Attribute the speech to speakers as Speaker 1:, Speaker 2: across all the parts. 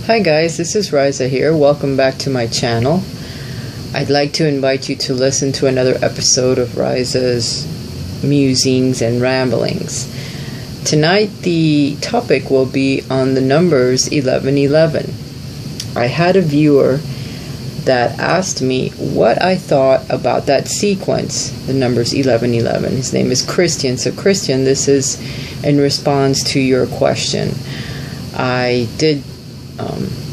Speaker 1: Hi guys, this is Raisa here. Welcome back to my channel. I'd like to invite you to listen to another episode of Raisa's Musings and Ramblings. Tonight the topic will be on the numbers 1111. I had a viewer that asked me what I thought about that sequence, the numbers 1111. His name is Christian. So Christian, this is in response to your question. I did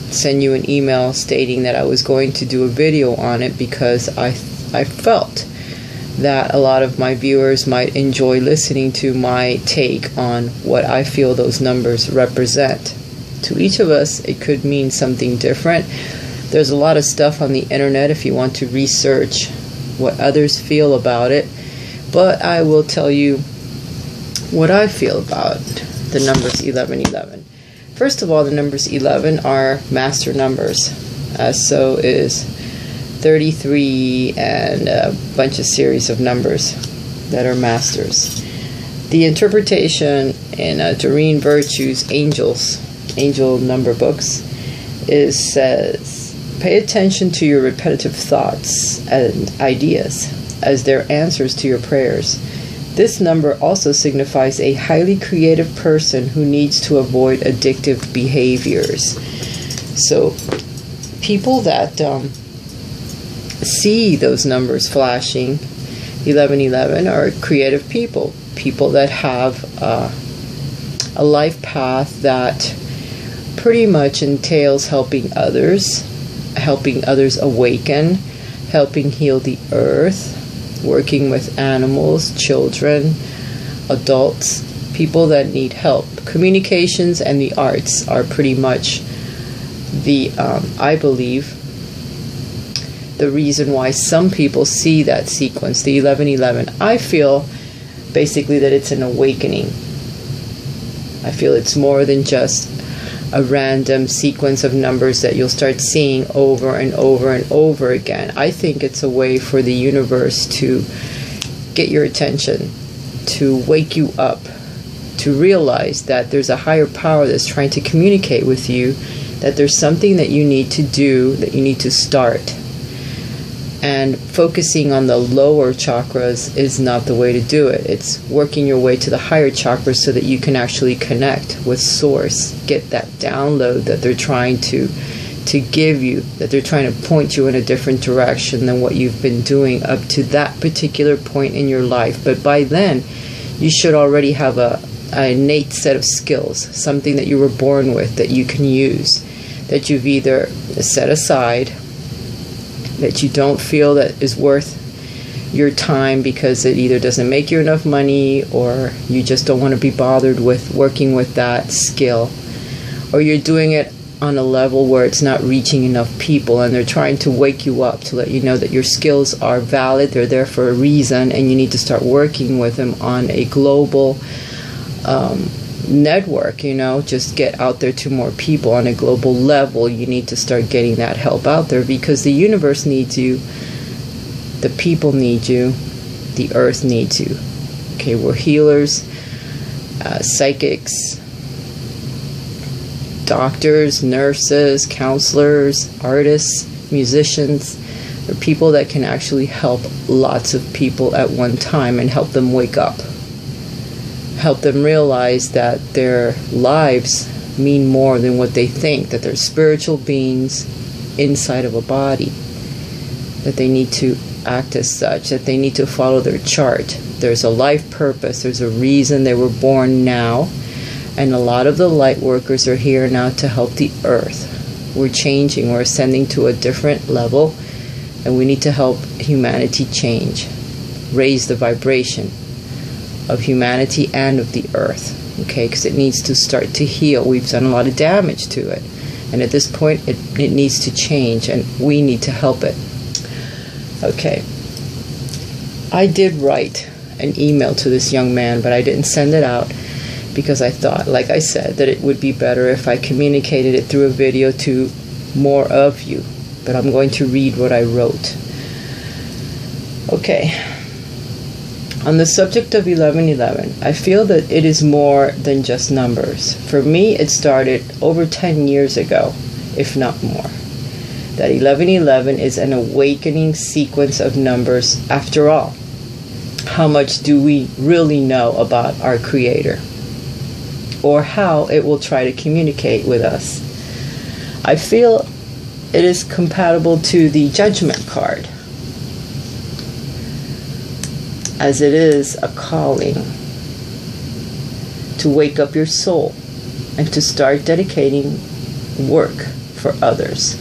Speaker 1: send you an email stating that I was going to do a video on it because I felt that a lot of my viewers might enjoy listening to my take on what I feel those numbers represent. To each of us, it could mean something different. There's a lot of stuff on the internet if you want to research what others feel about it, but I will tell you what I feel about the numbers 1111. First of all, the numbers 11 are master numbers, as so is 33 and a bunch of series of numbers that are masters. The interpretation in Doreen Virtue's angel number books says, pay attention to your repetitive thoughts and ideas as their answers to your prayers. This number also signifies a highly creative person who needs to avoid addictive behaviors. So people that see those numbers flashing, 1111, are creative people. People that have a life path that pretty much entails helping others awaken, helping heal the earth, working with animals, children, adults, people that need help. Communications and the arts are pretty much the, I believe, the reason why some people see that sequence, the 1111. I feel basically that it's an awakening. I feel it's more than just a random sequence of numbers that you'll start seeing over and over and over again. I think it's a way for the universe to get your attention, to wake you up, to realize that there's a higher power that's trying to communicate with you, that there's something that you need to do, that you need to start. And focusing on the lower chakras is not the way to do it. It's working your way to the higher chakras so that you can actually connect with Source, get that download that they're trying to give you, that they're trying to point you in a different direction than what you've been doing up to that particular point in your life. But by then, you should already have an innate set of skills, something that you were born with that you can use, that you've either set aside, that you don't feel that is worth your time because it either doesn't make you enough money, or you just don't want to be bothered with working with that skill, or you're doing it on a level where it's not reaching enough people and they're trying to wake you up to let you know that your skills are valid, they're there for a reason, and you need to start working with them on a global network. Just get out there to more people on a global level. You need to start getting that help out there because the universe needs you, the people need you, the earth needs you. Okay, we're healers, psychics, doctors, nurses, counselors, artists, musicians. They're people that can actually help lots of people at one time and help them wake up. Help them realize that their lives mean more than what they think, that they're spiritual beings inside of a body, that they need to act as such, that they need to follow their chart. There's a life purpose, there's a reason they were born now, and a lot of the light workers are here now to help the earth. We're changing, we're ascending to a different level, and we need to help humanity change, raise the vibration of humanity and of the earth, okay, because it needs to start to heal. We've done a lot of damage to it, and at this point it needs to change, and we need to help it. Okay, I did write an email to this young man, but I didn't send it out because I thought, like I said, that it would be better if I communicated it through a video to more of you. But I'm going to read what I wrote. Okay. On the subject of 1111, I feel that it is more than just numbers. For me, it started over 10 years ago. if not more. That 1111 is an awakening sequence of numbers after all. How much do we really know about our Creator? Or how it will try to communicate with us? I feel it is compatible to the Judgment card, as it is a calling to wake up your soul and to start dedicating work for others.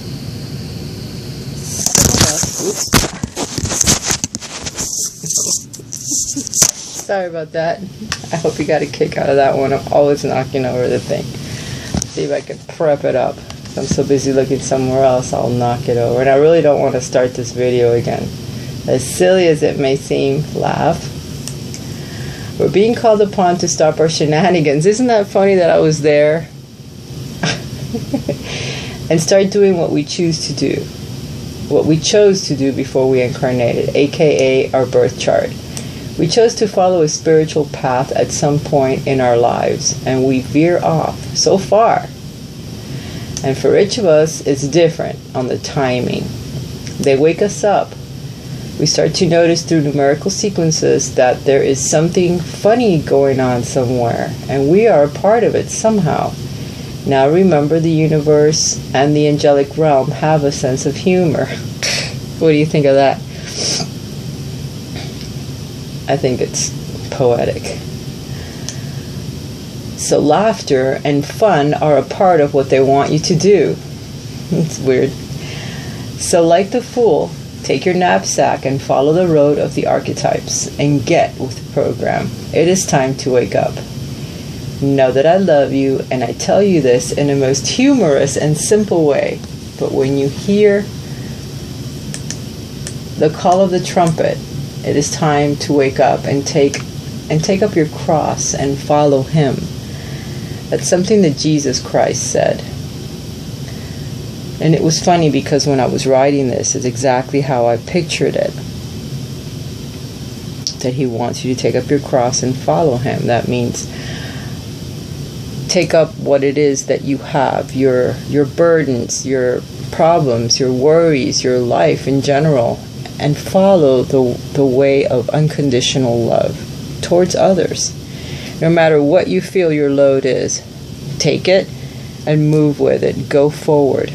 Speaker 1: Sorry about that. I hope you got a kick out of that one. I'm always knocking over the thing. See if I can prep it up. If I'm so busy looking somewhere else, I'll knock it over. And I really don't want to start this video again. As silly as it may seem, laugh. We're being called upon to stop our shenanigans. Isn't that funny that I was there? And start doing what we choose to do. What we chose to do before we incarnated, aka our birth chart. We chose to follow a spiritual path at some point in our lives, and we veer off so far. And for each of us, it's different on the timing. They wake us up. We start to notice through numerical sequences that there is something funny going on somewhere, and we are a part of it somehow. Now remember, the universe and the angelic realm have a sense of humor. What do you think of that? I think it's poetic. So laughter and fun are a part of what they want you to do. It's weird. So like the fool, take your knapsack and follow the road of the archetypes and get with the program. It is time to wake up. Know that I love you, and I tell you this in a most humorous and simple way. But when you hear the call of the trumpet, it is time to wake up and take up your cross and follow Him. That's something that Jesus Christ said. And it was funny because when I was writing this, it's exactly how I pictured it. That He wants you to take up your cross and follow Him. That means take up what it is that you have, your burdens, your problems, your worries, your life in general, and follow the way of unconditional love towards others. No matter what you feel your load is, take it and move with it. Go forward.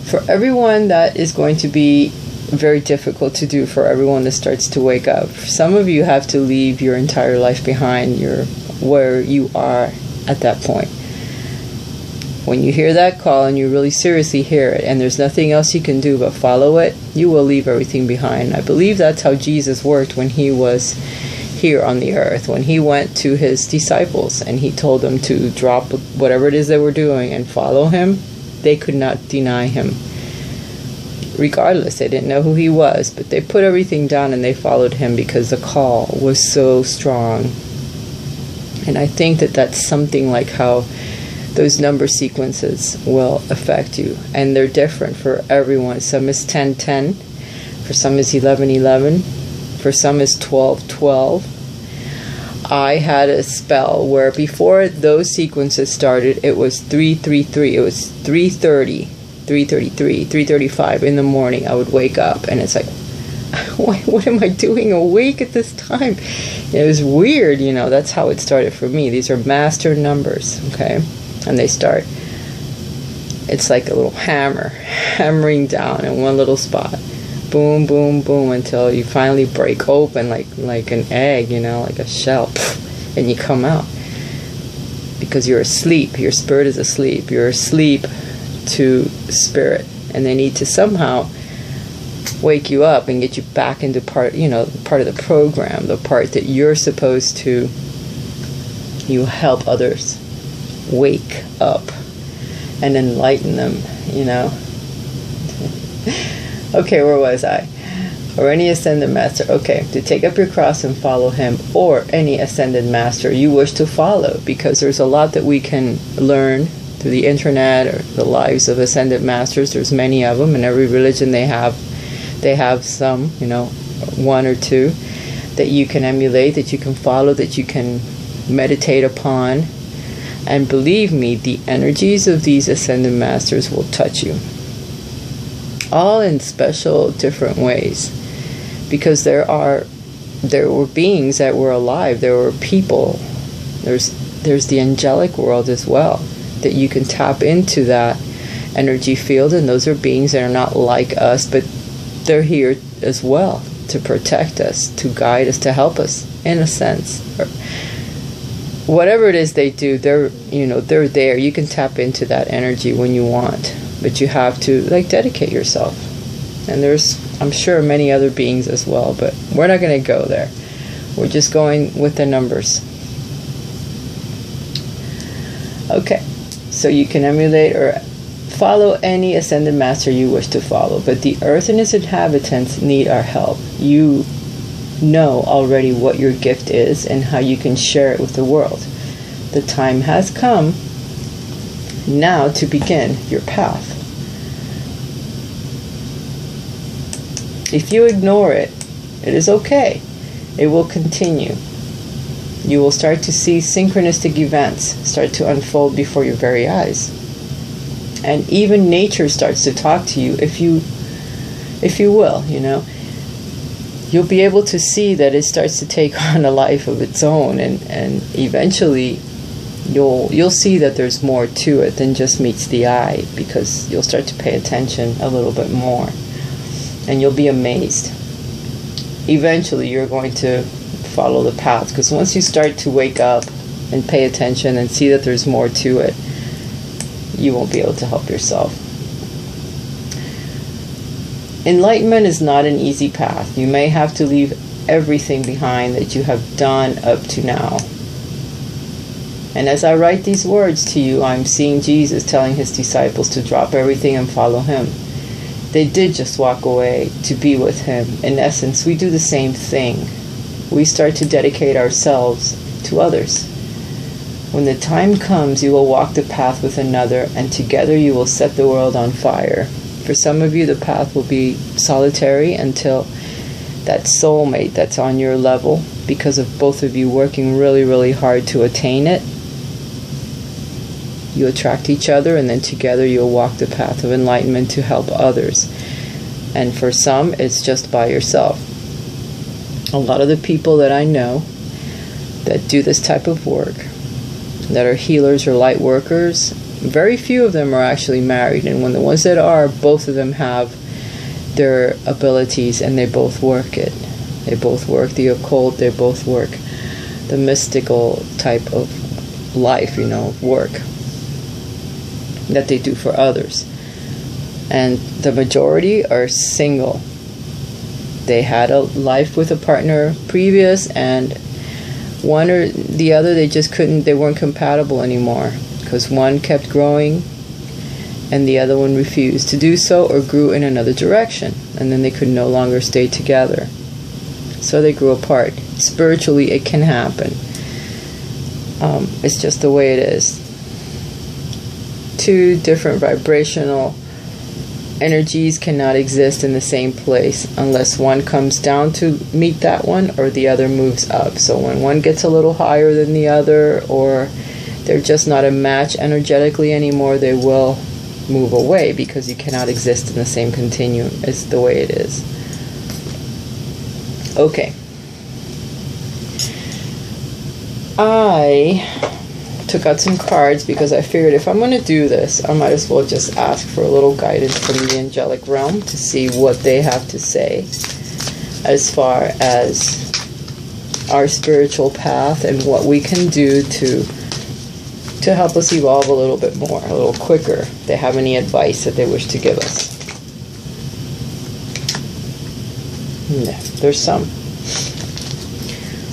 Speaker 1: For everyone, that is going to be very difficult to do. For everyone that starts to wake up, some of you have to leave your entire life behind, where you are at that point. When you hear that call and you really seriously hear it, and there's nothing else you can do but follow it, you will leave everything behind. I believe that's how Jesus worked when He was here on the earth. When He went to His disciples and He told them to drop whatever it is they were doing and follow Him, they could not deny Him. Regardless, they didn't know who He was, but they put everything down and they followed Him because the call was so strong. And I think that that's something like how those number sequences will affect you. And they're different for everyone. Some is 10-10. For some is 11-11. For some is 12-12. I had a spell where before those sequences started, it was 3-3-3. It was 3:30, 3:33, 3:35 in the morning. I would wake up and it's like, what am I doing awake at this time? It was weird, that's how it started for me. These are master numbers, okay? And they start, it's like a little hammer, hammering down in one little spot. Boom, boom, boom, until you finally break open like an egg, like a shell. And you come out. Because you're asleep. Your spirit is asleep. You're asleep to spirit. And they need to somehow wake you up and get you back into part of the program, the part that you're supposed to, you help others wake up and enlighten them, Okay, where was I? Or any ascended master. Okay, to take up your cross and follow Him, or any ascended master you wish to follow, because there's a lot that we can learn through the internet or the lives of ascended masters. There's many of them, and every religion they have some, one or two that you can emulate, that you can follow, that you can meditate upon. And believe me, the energies of these ascended masters will touch you. All in special, different ways. Because there were beings that were alive. There were people. There's the angelic world as well, that you can tap into that energy field, and those are beings that are not like us, but they're here as well to protect us, to guide us, to help us, in a sense. Whatever it is they do, they're there. You can tap into that energy when you want, but you have to dedicate yourself. And there's, I'm sure, many other beings as well, but we're not going to go there. We're just going with the numbers. Okay, so you can emulate or follow any ascended master you wish to follow, but the earth and its inhabitants need our help. You know already what your gift is and how you can share it with the world. The time has come now to begin your path. If you ignore it, it is okay. It will continue. You will start to see synchronistic events start to unfold before your very eyes. And even nature starts to talk to you, if you will, You'll be able to see that it starts to take on a life of its own, and eventually you'll see that there's more to it than just meets the eye, because you'll start to pay attention a little bit more, and you'll be amazed. Eventually you're going to follow the path, because once you start to wake up and pay attention and see that there's more to it, you won't be able to help yourself. Enlightenment is not an easy path. You may have to leave everything behind that you have done up to now. And as I write these words to you, I'm seeing Jesus telling his disciples to drop everything and follow him. They did just walk away to be with him. In essence, we do the same thing. We start to dedicate ourselves to others. When the time comes, you will walk the path with another, and together you will set the world on fire. For some of you, the path will be solitary until that soulmate that's on your level, because of both of you working really, really hard to attain it, you attract each other, and then together you'll walk the path of enlightenment to help others. And for some, it's just by yourself. A lot of the people that I know that do this type of work, that are healers or light workers, very few of them are actually married, and when the ones that are, both of them have their abilities, and they both work it. They both work the occult, they both work the mystical type of life, work that they do for others. And the majority are single. They had a life with a partner previous, and one or the other, they weren't compatible anymore, because one kept growing and the other one refused to do so, or grew in another direction, and then they could no longer stay together. So they grew apart. Spiritually, it can happen. It's just the way it is. Two different vibrational energies cannot exist in the same place unless one comes down to meet that one, or the other moves up. So when one gets a little higher than the other, or they're just not a match energetically anymore, they will move away, because you cannot exist in the same continuum. It's the way it is. Okay. I took out some cards because I figured if I'm going to do this, I might as well just ask for a little guidance from the angelic realm to see what they have to say as far as our spiritual path and what we can do to help us evolve a little bit more, a little quicker. If they have any advice that they wish to give us. Yeah, there's some.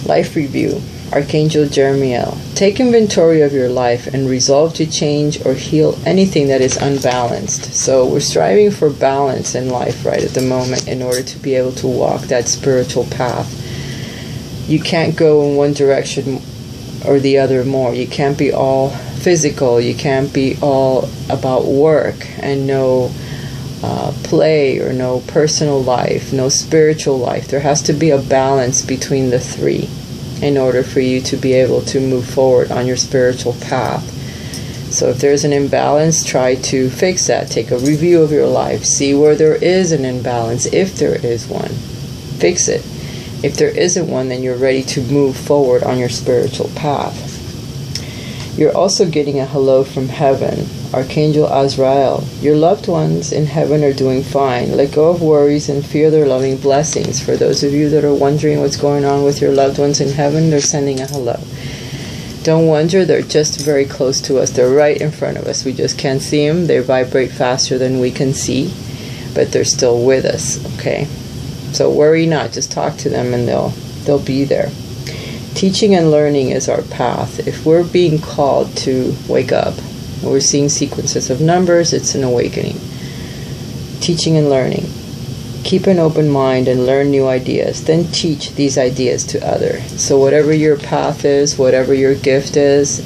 Speaker 1: Life review. Archangel Jeremiel. Take inventory of your life and resolve to change or heal anything that is unbalanced. So we're striving for balance in life right at the moment in order to be able to walk that spiritual path. You can't go in one direction or the other more. You can't be all physical. You can't be all about work and no play or no personal life, no spiritual life. There has to be a balance between the three in order for you to be able to move forward on your spiritual path. So if there's an imbalance, try to fix that. Take a review of your life. See where there is an imbalance, if there is one. Fix it. If there isn't one, then you're ready to move forward on your spiritual path. You're also getting a hello from heaven. Archangel Azrael. Your loved ones in heaven are doing fine. Let go of worries and fear their loving blessings. For those of you that are wondering what's going on with your loved ones in heaven, they're sending a hello. Don't wonder, they're just very close to us. They're right in front of us. We just can't see them. They vibrate faster than we can see, but they're still with us, okay? So worry not. Just talk to them and they'll be there. Teaching and learning is our path. If we're being called to wake up, and we're seeing sequences of numbers, it's an awakening. Teaching and learning. Keep an open mind and learn new ideas. Then teach these ideas to others. So whatever your path is, whatever your gift is,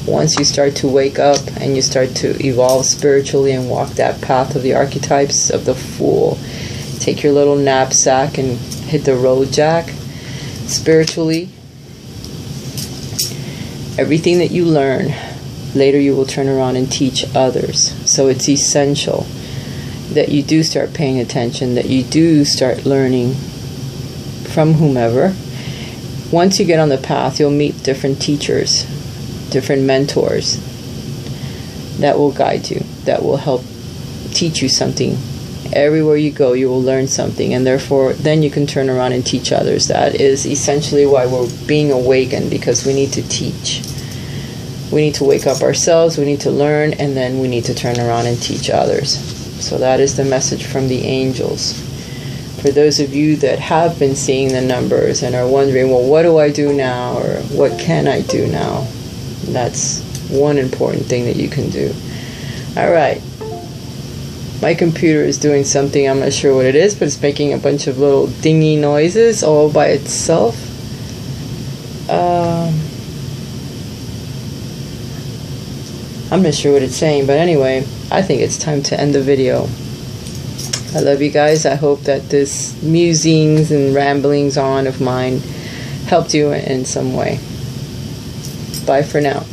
Speaker 1: once you start to wake up and you start to evolve spiritually and walk that path of the archetypes of the Fool, take your little knapsack and hit the road, Jack. Spiritually, everything that you learn, later you will turn around and teach others. So it's essential that you do start paying attention, that you do start learning from whomever. Once you get on the path, you'll meet different teachers, different mentors that will guide you, that will help teach you something. Everywhere you go, you will learn something, and therefore then you can turn around and teach others. That is essentially why we're being awakened, because we need to teach. We need to wake up ourselves, we need to learn, and then we need to turn around and teach others. So that is the message from the angels. For those of you that have been seeing the numbers and are wondering, well, what do I do now, or what can I do now? That's one important thing that you can do. All right. My computer is doing something, I'm not sure what it is, but it's making a bunch of little dingy noises all by itself. I'm not sure what it's saying, but anyway, I think it's time to end the video. I love you guys. I hope that this musings and ramblings on of mine helped you in some way. Bye for now.